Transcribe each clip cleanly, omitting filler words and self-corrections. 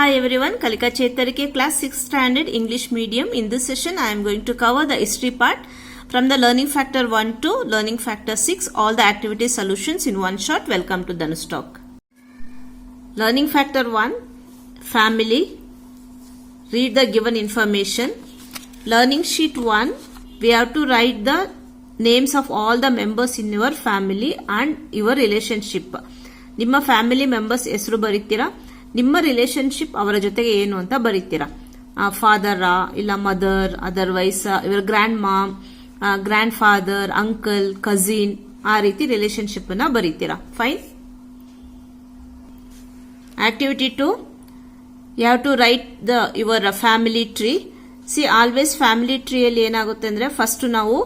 Hi everyone, kalikachetarikae class 6th standard English medium. In this session I am going to cover the history part from the learning factor 1 to learning factor 6, all the activity solutions in one shot. Welcome to Dhanu's talk. Learning factor 1, family. Read the given information. Learning sheet 1, we have to write the names of all the members in your family and your relationship. ನಿಮ್ಮ family members ಹೆಸರು ಬರೀತೀರಾ, ನಿಮ್ಮ relationship ಅವರ ಜೊತೆಗೆ ಏನು ಅಂತ ಬರೀತೀರಾ. ಫಾದರಾ ಇಲ್ಲ ಮದರ್, ಅದರ್ವೈಸ್ ಇವರ grand mom, grand father, uncle, cousin, ಆ ರೀತಿ ರಿಲೇಶನ್ಶಿಪ್ ಅನ್ನ ಬರೀತೀರಾ. Fine. Activity 2, you have to write your family tree. See always family ಟ್ರೀಯಲ್ಲಿ ಏನಾಗುತ್ತೆ ಅಂದ್ರೆ ಫಸ್ಟ್ ನಾವು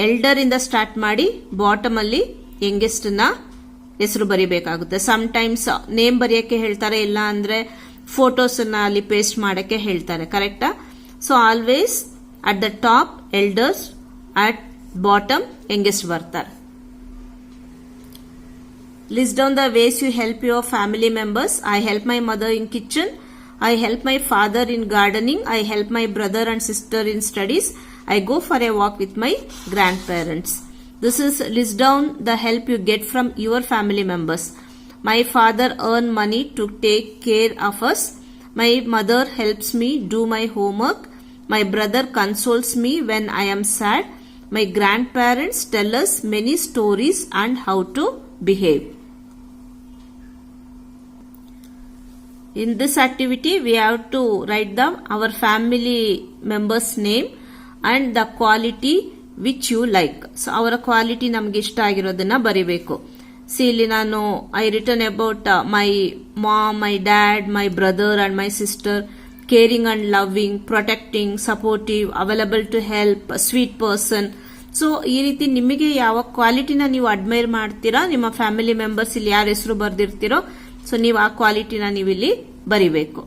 ಎಲ್ಡರ್ ಇಂದ ಸ್ಟಾರ್ಟ್ ಮಾಡಿ ಬಾಟಮ್ ಅಲ್ಲಿ ಯಂಗೆಸ್ಟ್ ನ ಹೆಸರು ಬರಿಬೇಕಾಗುತ್ತೆ. ಸಮ್ ಟೈಮ್ಸ್ ನೇಮ್ ಬರೆಯಕ್ಕೆ ಹೇಳ್ತಾರೆ, ಇಲ್ಲ ಅಂದ್ರೆ ಫೋಟೋಸ್ ಅನ್ನ ಅಲ್ಲಿ ಪೇಸ್ಟ್ ಮಾಡಕ್ಕೆ ಹೇಳ್ತಾರೆ. ಕರೆಕ್ಟಾ? So always at the top elders, at bottom youngest ಬರ್ತಾರೆ. List down the ways you help your family members. I help my mother in kitchen, I help my father in gardening, I help my brother and sister in studies, I go for a walk with my grandparents. This is list down the help you get from your family members. My father earn money to take care of us. My mother helps me do my homework. My brother consoles me when I am sad. My grandparents tell us many stories and how to behave. In this activity, we have to write down our family members' name and the quality which you like. So, our quality ನಮಗೆ ಇಷ್ಟ ಆಗಿರೋದನ್ನ ಬರಿಬೇಕು. See, ಇಲ್ಲಿ ನಾನು I written about my mom, my dad, my brother and my sister, caring and loving, protecting, supportive, available to help, sweet person. So ಈ ರೀತಿ ನಿಮಗೆ ಯಾವ ಕ್ವಾಲಿಟಿನ ನೀವು ಅಡ್ಮೈರ್ ಮಾಡ್ತೀರಾ, ನಿಮ್ಮ ಫ್ಯಾಮಿಲಿ ಮೆಂಬರ್ಸ್ ಇಲ್ಲಿ ಯಾರ ಹೆಸರು ಬರ್ದಿರ್ತೀರೋ, ಸೊ ನೀವು ಆ ಕ್ವಾಲಿಟಿನ ನೀವು ಇಲ್ಲಿ ಬರಿಬೇಕು.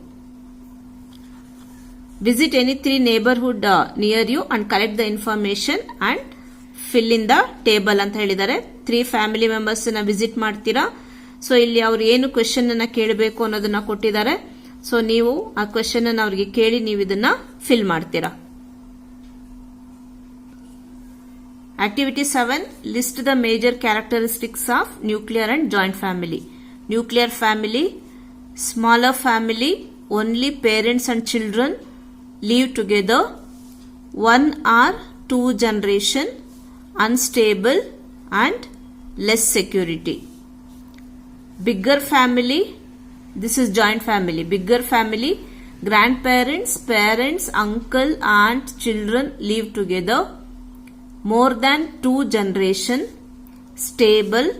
Visit any 3 neighbourhood near you and collect the information and fill in the table ಅಂತ ಹೇಳಿದ್ದಾರೆ. 3 ಫ್ಯಾಮಿಲಿ ಮೆಂಬರ್ಸ್ ನ ವಿಸಿಟ್ ಮಾಡ್ತೀರಾ. ಸೊ ಇಲ್ಲಿ ಅವ್ರು ಏನು ಕ್ವೆಶನ್ ಅನ್ನ ಕೇಳಬೇಕು ಅನ್ನೋದನ್ನ ಕೊಟ್ಟಿದ್ದಾರೆ. ಸೊ ನೀವು ಆ ಕ್ವೆಶನ್ ಅನ್ನ ಅವ್ರಿಗೆ ಕೇಳಿ ನೀವು ಇದನ್ನ ಫಿಲ್ ಮಾಡ್ತೀರಾ. Activity 7, list the major characteristics of nuclear and joint family. Nuclear family, smaller family, only parents and children live together, 1 or 2 generation, unstable and less security. Bigger family, this is joint family. Bigger family, grandparents, parents, uncle, aunt, children live together, more than 2 generation, stable,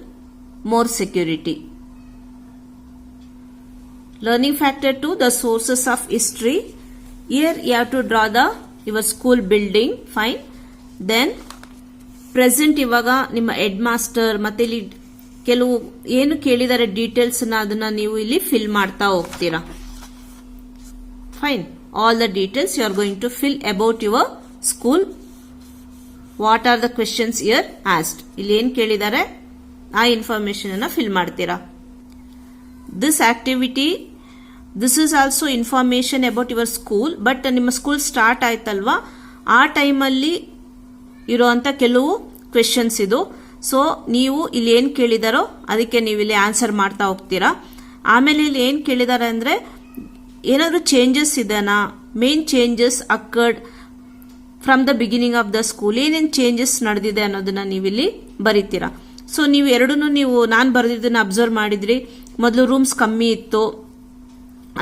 more security. Learning factor 2, the sources of history. Here you have to draw your school building. Fine. Then present ಇವಾಗ ನಿಮ್ಮ head master ಮತ್ತೆ ಇಲ್ಲಿ ಕೆಲವು ಏನು ಕೇಳಿದರೆ details ಅದನ್ನ ನೀವು ಇಲ್ಲಿ ಫಿಲ್ ಮಾಡ್ತಾ ಹೋಗ್ತೀರಾ. Fine. All the details you are going to fill about your school. What are the questions here asked. ಇಲ್ಲಿ ಏನ್ ಕೇಳಿದ್ದಾರೆ ಆ ಇನ್ಫಾರ್ಮೇಶನ್ ಅನ್ನ ಫಿಲ್ ಮಾಡ್ತೀರಾ. This activity, this is also information about your school, but ನಿಮ್ಮ school start ಆಯ್ತಲ್ವಾ, ಆ ಟೈಮಲ್ಲಿ ಇರುವಂತ ಕೆಲವು ಕ್ವೆಶನ್ಸ್ ಇದು. ಸೊ ನೀವು ಇಲ್ಲಿ ಏನ್ ಕೇಳಿದಾರೋ ಅದಕ್ಕೆ ನೀವು ಇಲ್ಲಿ ಆನ್ಸರ್ ಮಾಡ್ತಾ ಹೋಗ್ತೀರಾ. ಆಮೇಲೆ ಇಲ್ಲಿ ಏನ್ ಕೇಳಿದಾರೆ ಅಂದ್ರೆ ಏನಾದ್ರು ಚೇಂಜಸ್ ಇದೆನಾ, main changes occurred from the beginning of the school, ಏನೇನ್ ಚೇಂಜಸ್ ನಡೆದಿದೆ ಅನ್ನೋದನ್ನ ನೀವಿಲ್ಲಿ ಬರೀತೀರಾ. ಸೊ ನೀವು ಎರಡನ್ನೂ ನೀವು ನಾನು ಬರೆದಿದ್ದನ್ನ ಅಬ್ಸರ್ವ್ ಮಾಡಿದ್ರಿ. ಮೊದಲು ರೂಮ್ಸ್ ಕಮ್ಮಿ ಇತ್ತು,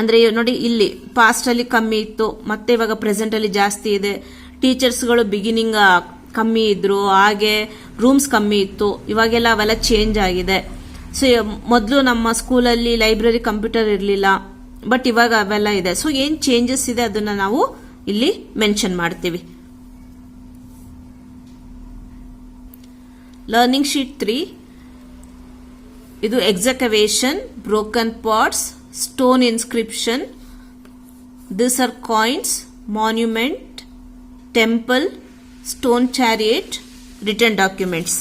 ಅಂದ್ರೆ ನೋಡಿ ಇಲ್ಲಿ ಪಾಸ್ಟ್ ಅಲ್ಲಿ ಕಮ್ಮಿ ಇತ್ತು, ಮತ್ತೆ ಇವಾಗ ಪ್ರೆಸೆಂಟ್ ಅಲ್ಲಿ ಜಾಸ್ತಿ ಇದೆ. ಟೀಚರ್ಸ್ಗಳು ಬಿಗಿನಿಂಗ್ ಕಮ್ಮಿ ಇದ್ರು, ಹಾಗೆ ರೂಮ್ಸ್ ಕಮ್ಮಿ ಇತ್ತು, ಇವಾಗೆಲ್ಲ ಅವೆಲ್ಲ ಚೇಂಜ್ ಆಗಿದೆ. ಸೊ ಮೊದಲು ನಮ್ಮ ಸ್ಕೂಲಲ್ಲಿ ಲೈಬ್ರರಿ, ಕಂಪ್ಯೂಟರ್ ಇರಲಿಲ್ಲ, ಬಟ್ ಇವಾಗ ಅವೆಲ್ಲ ಇದೆ. ಸೊ ಏನ್ ಚೇಂಜಸ್ ಇದೆ ಅದನ್ನ ನಾವು ಇಲ್ಲಿ ಮೆನ್ಷನ್ ಮಾಡ್ತೀವಿ. ಲರ್ನಿಂಗ್ ಶೀಟ್ 3, ಇದು excavation, broken pots, stone inscription. These are coins, monument, temple, stone chariot, written documents.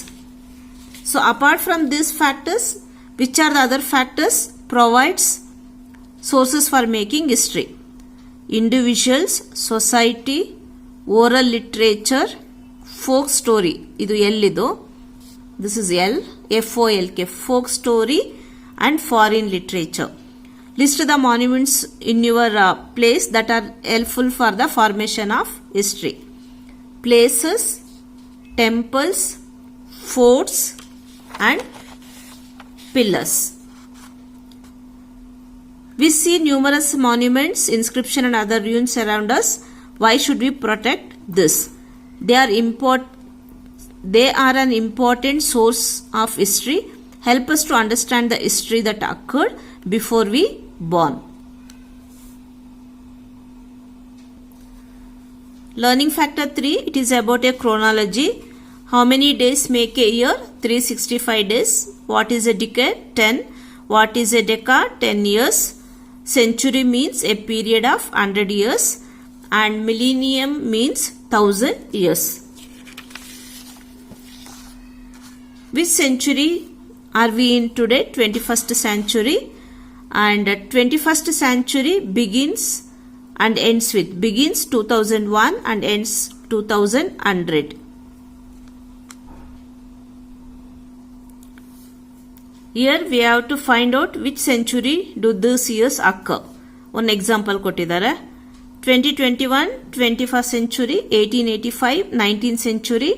So apart from these factors, which are the other factors provides Sources for making history: individuals, society, oral literature, folk story. Idu L idu. This is L, FOLK, folk story and foreign literature. List the monuments in your place that are helpful for the formation of history. Places, temples, forts and pillars. We see numerous monuments, inscription and other ruins around us. Why should we protect this? They are an important source of history. Help us to understand the history that occurred before we born. Learning factor 3, it is about a chronology. How many days make a year? 365 days. What is a decade? 10. What is a decade? 10 years. Century means a period of 100 years and millennium means 1000 years. Which century are we in today? 21st century. And 21st century begins and ends with, begins 2001 and ends 2100. Here we have to find out which century do these years occur. One example ಕೊಟ್ಟಿದ್ದಾರೆ. 2021 21st century, 1885 19th century,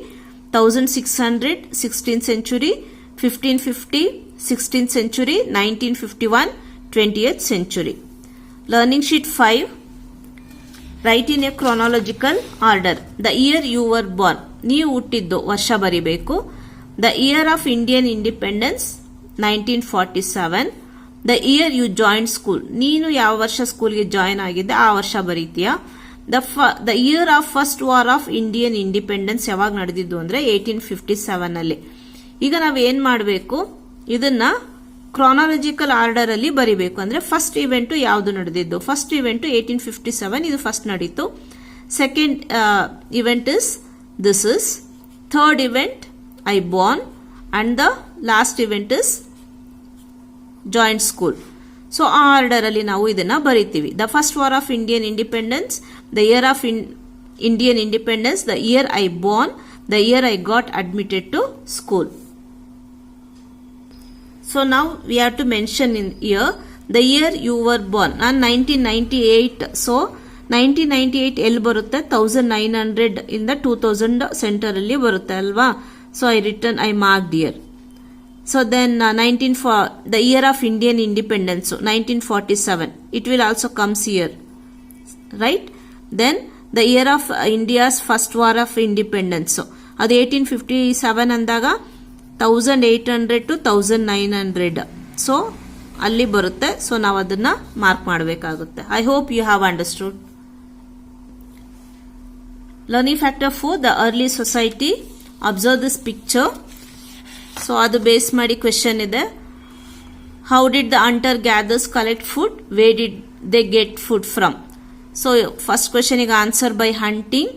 1600 16th century, 1550 16th century, 1951 20th century. Learning sheet 5. Write in a chronological order. The year you were born. ನೀವು ಹುಟ್ಟಿದ್ದು ವರ್ಷ ಬರಿಬೇಕು. The year of Indian independence 1947. The year you joined school. ನೀನು ಯಾವ ವರ್ಷ ಸ್ಕೂಲ್ಗೆ join ಆಗಿದ್ದೆ ಆ ವರ್ಷ ಬರೀತೀಯಾ. The year of first war of Indian independence ಯಾವಾಗ ನಡೆದಿದ್ದು ಅಂದ್ರೆ 1857 ಅಲ್ಲಿ. ಈಗ ನಾವು ಏನ್ ಮಾಡಬೇಕು, ಇದನ್ನ ಕ್ರಾನಾಲಜಿಕಲ್ ಆರ್ಡರ್ ಅಲ್ಲಿ ಬರಿಬೇಕು. ಅಂದ್ರೆ ಫಸ್ಟ್ ಇವೆಂಟ್ ಯಾವುದು ನಡೆದಿದ್ದು? ಫಸ್ಟ್ ಇವೆಂಟ್ 1857, ಇದು ಫಸ್ಟ್ ನಡೀತು. Second event is this is. Third event I born and the last event is joined school. So ಆ ಆರ್ಡರ್ ಅಲ್ಲಿ ನಾವು ಇದನ್ನ ಬರಿತೀವಿ. The first war of Indian independence, the year of Indian independence, the year I born, the year I got admitted to school. So now we have to mention in here the year you were born. 1998. So 1998 ಎಲ್ಲಿ ಬರುತ್ತೆ? 1900 ಇಂದ 2000 centre ಅಲ್ಲಿ ಬರುತ್ತೆ ಅಲ್ವಾ? So I marked here. So then the year of Indian independence, so 1947. It will also comes here, right? Then the year of India's first war of independence. So ಅದು 1857 ಅಂದಾಗ 1800 to 1900. So ಅಲ್ಲಿ ಬರುತ್ತೆ. So ನಾವು ಅದನ್ನ mark ಮಾಡಬೇಕಾಗುತ್ತೆ. I hope you have understood. Learning factor 4, the early society. Observe this picture. So ಅದು base ಮಾಡಿ question ಇದೆ. How did the hunter gatherers collect food? Where did they get food from? So first question ಗೆ answer by hunting.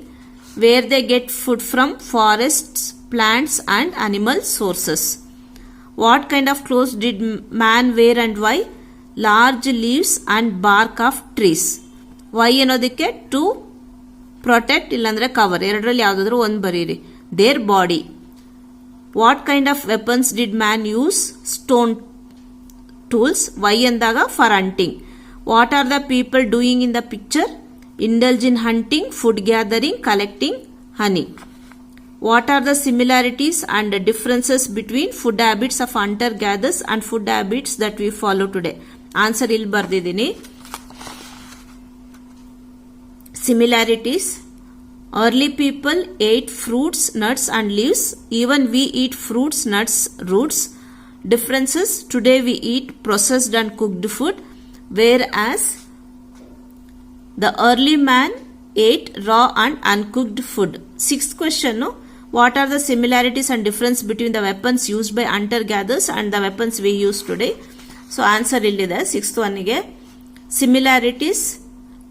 Where they get food from? Forests, plants and animal sources. What kind of clothes did man wear and why? Large leaves and bark of trees. Why ಅನ್ನೋದಕ್ಕೆ to protect ಇಲ್ಲಾಂದ್ರೆ cover, ಎರಡರಲ್ಲಿ ಯಾವುದಾದ್ರೂ ಒಂದು ಬರೀರಿ. Their body. What kind of weapons did man use? Stone tools. Why ಅಂದಾಗ for hunting. What are the people doing in the picture? Indulge in hunting, food gathering, collecting honey. What are the similarities and the differences between food habits of hunter-gatherers and food habits that we follow today? Answer ಇಲ್ಲಿ ಬರ್ದಿದ್ದೀನಿ. Similarities. Early people ate fruits, nuts and leaves. Even we eat fruits, nuts, roots. Differences. Today we eat processed and cooked food, whereas the early man ate raw and uncooked food. Sixth question. No? What are the similarities and difference between the weapons used by hunter-gatherers and the weapons we use today? So answer illide. Sixth one ಗೆ similarities.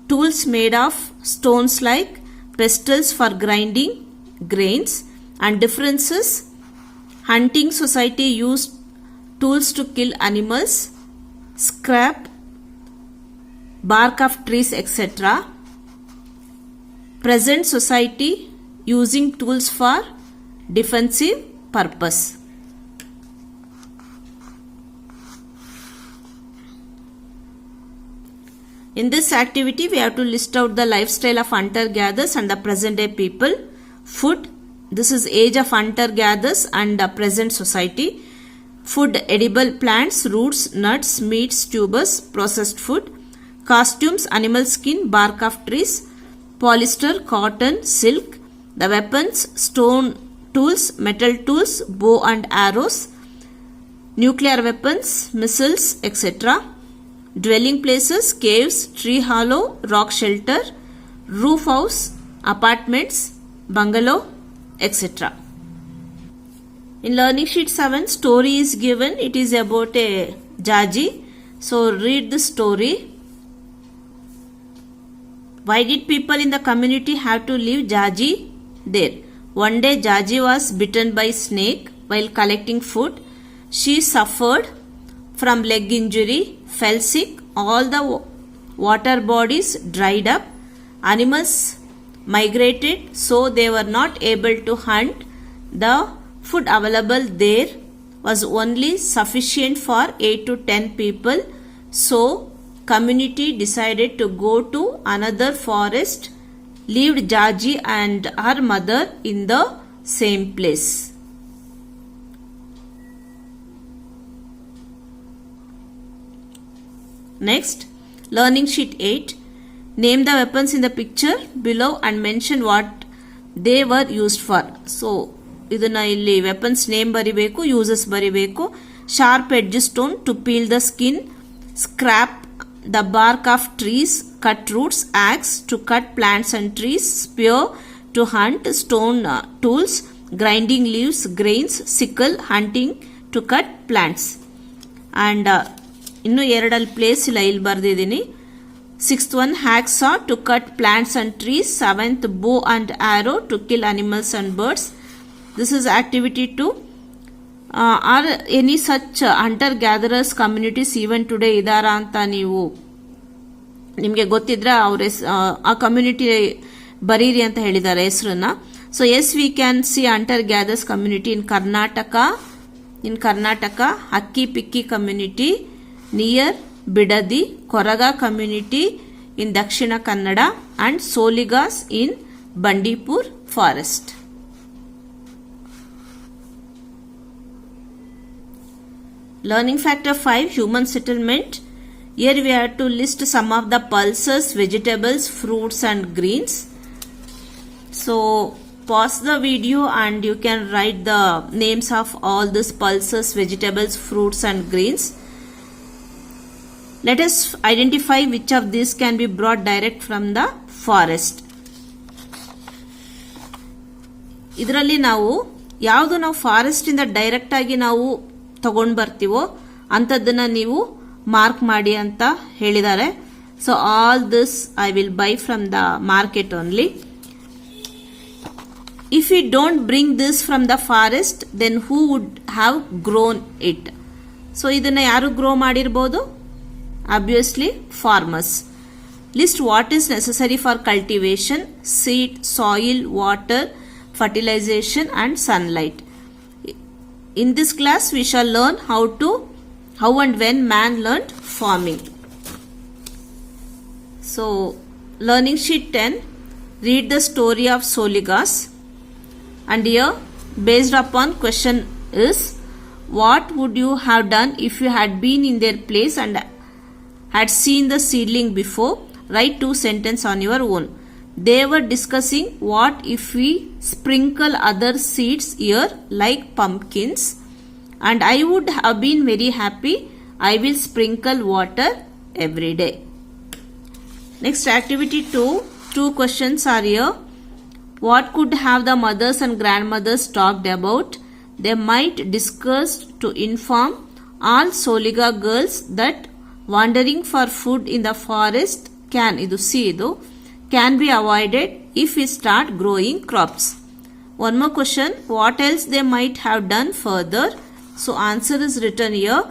Tools made of stones like pestles for grinding grains. And differences. Hunting society used tools to kill animals. Scrap bark of trees, etc. Present society using tools for defensive purpose. In this activity, we have to list out the lifestyle of hunter-gatherers and the present-day people. Food, this is age of hunter-gatherers and the present society. Food, edible plants, roots, nuts, meats, tubers, processed food. Costumes, animal skin, bark of trees, polyester, cotton, silk. The weapons, stone tools, metal tools, bow and arrows. Nuclear weapons, missiles, etc. Dwelling places, caves, tree hollow, rock shelter, roof house, apartments, bungalow, etc. In learning sheet 7, story is given. It is about a Jaji. So read the story. Why did people in the community have to leave Jaji there? One day Jaji was bitten by snake while collecting food. She suffered from leg injury, fell sick, all the water bodies dried up, animals migrated, so they were not able to hunt. The food available there was only sufficient for 8 to 10 people, so community decided to go to another forest, leave Jaji and her mother in the same place. Next, learning sheet 8. Name the weapons in the picture below and mention what they were used for. So, ಇದನ್ನ ಇಲ್ಲಿ weapons name ಬರಿಬೇಕು, uses ಬರಿಬೇಕು. Sharp edge stone to peel the skin, scrap the bark of trees, cut roots, axe to cut plants and trees, spear to hunt, stone tools, grinding leaves, grains, sickle, hunting to cut plants. And ಇನ್ನು ಎರಡಲ್ಲಿ place ಇಲ್ಲ, ಇಲ್ಲಿ ಬರ್ದಿದ್ದೀನಿ. 6th one, hacksaw to cut plants and trees. 7th, bow and arrow to kill animals and birds. This is activity 2. Are any such hunter gatherers communities even today ಇದಾರ ಅಂತ ನೀವು ನಿಮಗೆ ಗೊತ್ತಿದ್ರೆ ಅವ್ರ ಆ ಕಮ್ಯುನಿಟಿ ಬರೀರಿ ಅಂತ ಹೇಳಿದ್ದಾರೆ ಹೆಸರನ್ನ. So as we can see hunter gatherers community in Karnataka, Hakki Pikki community near Bidadi, Koraga community in Dakshina Kannada and Soligas in Bandipur forest. Learning factor 5, human settlement. Here we have to list some of the pulses, vegetables, fruits and greens. So pause the video and you can write the names of all these pulses, vegetables, fruits and greens. Let us identify which of these can be brought direct from the forest. ಇದರಲ್ಲಿ ನಾವು ಯಾವುದು ನಾವು forest ಇಂದ direct ಆಗಿ ನಾವು ತಗೊಂಡು ಬರ್ತೀವೋ ಅಂತದನ್ನ ನೀವು ಮಾರ್ಕ್ ಮಾಡಿ ಅಂತ ಹೇಳಿದ್ದಾರೆ. So all this I will buy from the market only. If we don't bring this from the forest, then who would have grown it? So ಇದನ್ನ ಯಾರು ಗ್ರೋ ಮಾಡಿರಬಹುದು? Obviously farmers. List what is necessary for cultivation: seed, soil, water, fertilization and sunlight. In this class we shall learn how and when man learned farming. So learning sheet 10, read the story of Soligas. And here, based upon question is, what would you have done if you had been in their place and had seen the seedling before? Write 2 sentences on your own. They were discussing what if we sprinkle other seeds here like pumpkins, and I would have been very happy. I will sprinkle water every day. Next activity 2, 2 questions are here. What could have the mothers and grandmothers talked about? They might discuss to inform all Soliga girls that wandering for food in the forest can be avoided if we start growing crops. One more question, what else they might have done further? So answer is written here.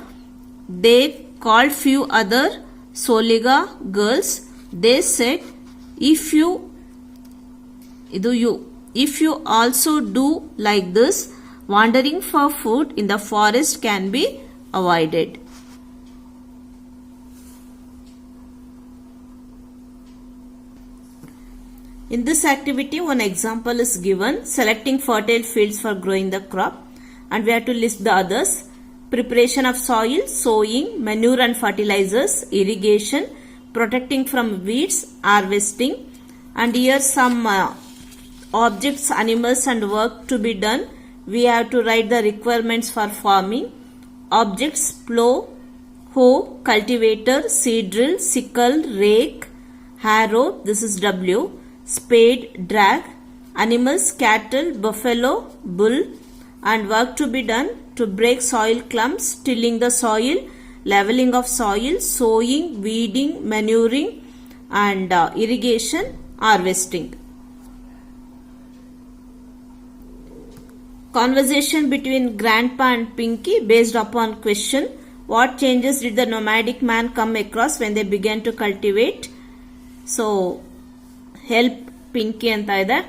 They called few other Soliga girls, they said, if you also do like this, wandering for food in the forest can be avoided. In this activity, one example is given, selecting fertile fields for growing the crop, and we have to list the others. Preparation of soil, sowing, manure and fertilizers, irrigation, protecting from weeds, harvesting, and here some objects, animals and work to be done. We have to write the requirements for farming. Objects, plow, hoe, cultivator, seed drill, sickle, rake, harrow, this is W, spade, drag. Animals, cattle, buffalo, bull, and work to be done to break soil clumps, tilling the soil, leveling of soil, sowing, weeding, manuring, and irrigation, harvesting. Conversation between Grandpa and Pinky based upon question, what changes did the nomadic man come across when they began to cultivate? So, help Pinky anta ide.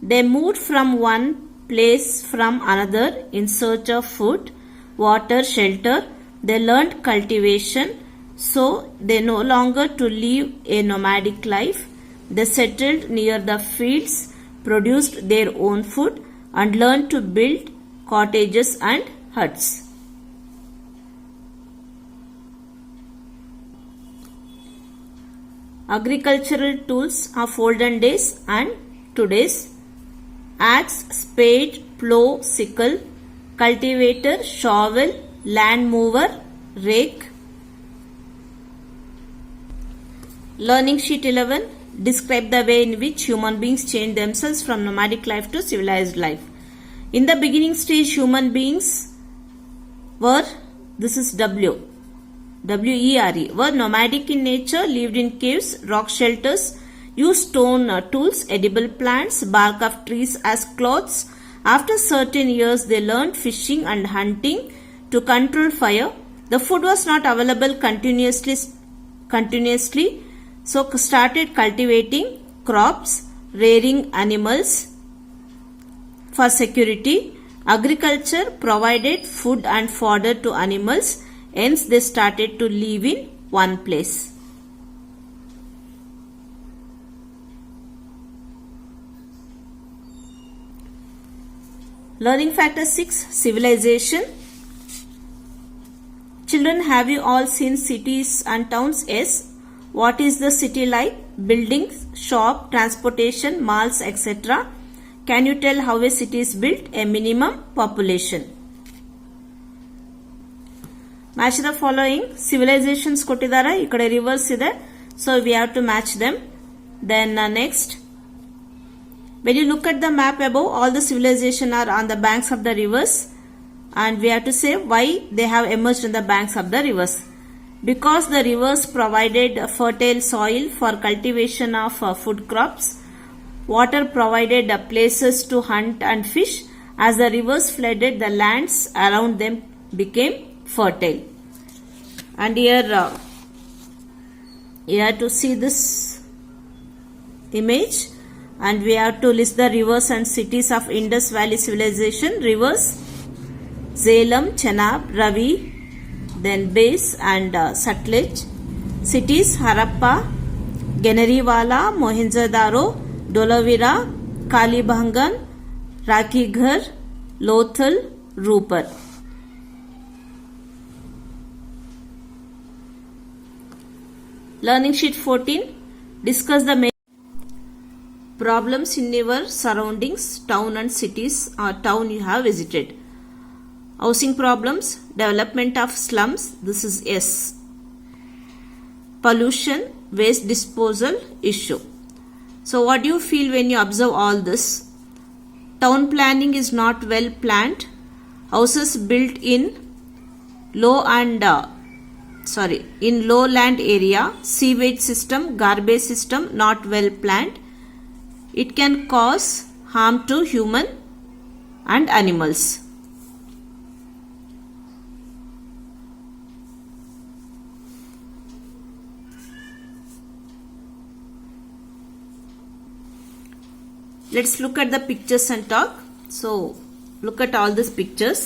They moved from one place from another in search of food, water, shelter. They learned cultivation, so they no longer to live a nomadic life. They settled near the fields, produced their own food, and learned to build cottages and huts. Agricultural tools of olden days and today's: axe, spade, plow, sickle, cultivator, shovel, land mover, rake. Learning sheet 11. Describe the way in which human beings change themselves from nomadic life to civilized life. In the beginning stage, human beings were, this is W, W-E-R-E, were nomadic in nature, lived in caves, rock shelters, used stone tools, edible plants, bark of trees as clothes. After certain years, they learned fishing and hunting to control fire. The food was not available continuously, so started cultivating crops, rearing animals for security. Agriculture provided food and fodder to animals, hence they started to live in one place. Learning factor 6, civilization. Children, have you all seen cities and towns? Yes. What is the city like? Buildings, shop, transportation, malls, etc. Can you tell how a city is built? A minimum population. Match the following. Civilizations kottidara, ikkade rivers ide, so we have to match them. Then next, when you look at the map above, all the civilization are on the banks of the rivers, and we have to say why they have emerged on the banks of the rivers. Because the rivers provided fertile soil for cultivation of food crops. Water provided places to hunt and fish. As the rivers flooded, the lands around them became fertile. And here you have to see this image, and we have to list the rivers and cities of Indus Valley civilization. Rivers: Zalem, Chenab, Ravi, then Base and Sutlej. Cities: Harappa, Ganeriwala, Mohenjo-daro, Dholavira, Kalibhangan, Rakhighar, Lothal, Rupar. Learning sheet 14. Discuss the main problems in your surroundings, town and cities or town you have visited. Housing problems, development of slums, this is S. Pollution, waste disposal issue. So what do you feel when you observe all this? Town planning is not well planned. Houses built in lowland area. Sewage system, garbage system not well planned. It can cause harm to human and animals. Let's look at the pictures and talk. So, look at all these pictures.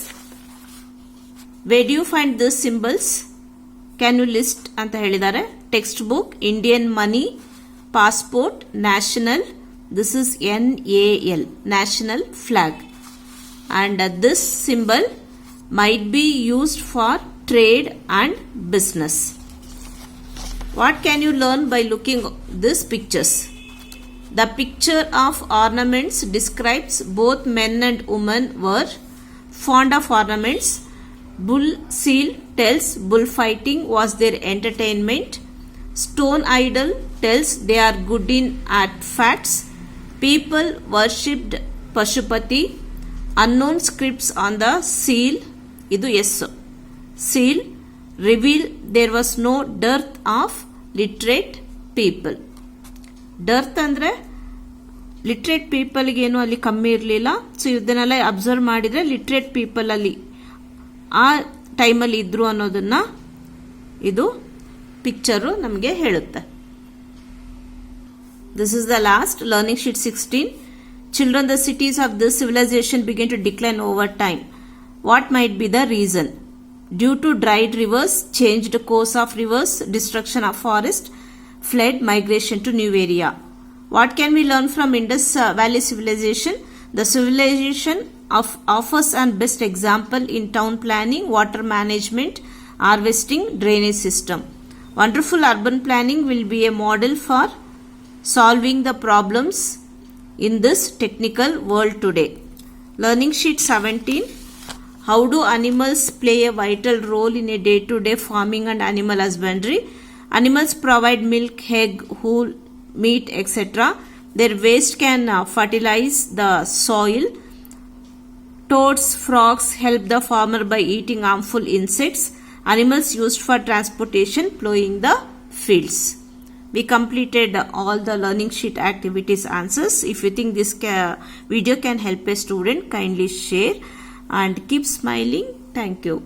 Where do you find these symbols? Can you list ಅಂತ ಹೇಳಿದ್ದಾರೆ. Textbook, Indian money, passport, national. This is NAL, national flag. And this symbol might be used for trade and business. What can you learn by looking these pictures? The picture of ornaments describes both men and women were fond of ornaments. Bull seal tells bullfighting was their entertainment. Stone idol tells they are good in artifacts. People worshipped Pashupati. Unknown scripts on the seal, idu yes, seal reveal there was no dearth of literate people. Dearth andre literate people ಗೆ ಏನು ಅಲ್ಲಿ ಕಮ್ಮಿ ಇರಲಿಲ್ಲ. So ಇದನ್ನೆಲ್ಲ observe ಮಾಡಿದ್ರೆ literate people ಅಲ್ಲಿ ಆ ಟೈಮಲ್ಲಿ ಇದ್ರು ಅನ್ನೋದನ್ನ ಇದು ಪಿಕ್ಚರು ನಮಗೆ ಹೇಳುತ್ತೆ. This is the last learning sheet 16. Children, the cities of this civilization began to decline over time. What might be the reason? Due to dried rivers, changed course of rivers, destruction of forest, flood, migration to new area. What can we learn from Indus Valley civilization? The civilization offers an best example in town planning, water management, harvesting, drainage system. Wonderful urban planning will be a model for solving the problems in this technical world today. Learning sheet 17. How do animals play a vital role in a day-to-day farming and animal husbandry? Animals provide milk, egg, wool, meat, etc. Their waste can fertilize the soil. Toads, frogs help the farmer by eating harmful insects. Animals used for transportation, plowing the fields. We completed all the learning sheet activities answers. If you think this video can help a student, kindly share and keep smiling. Thank you.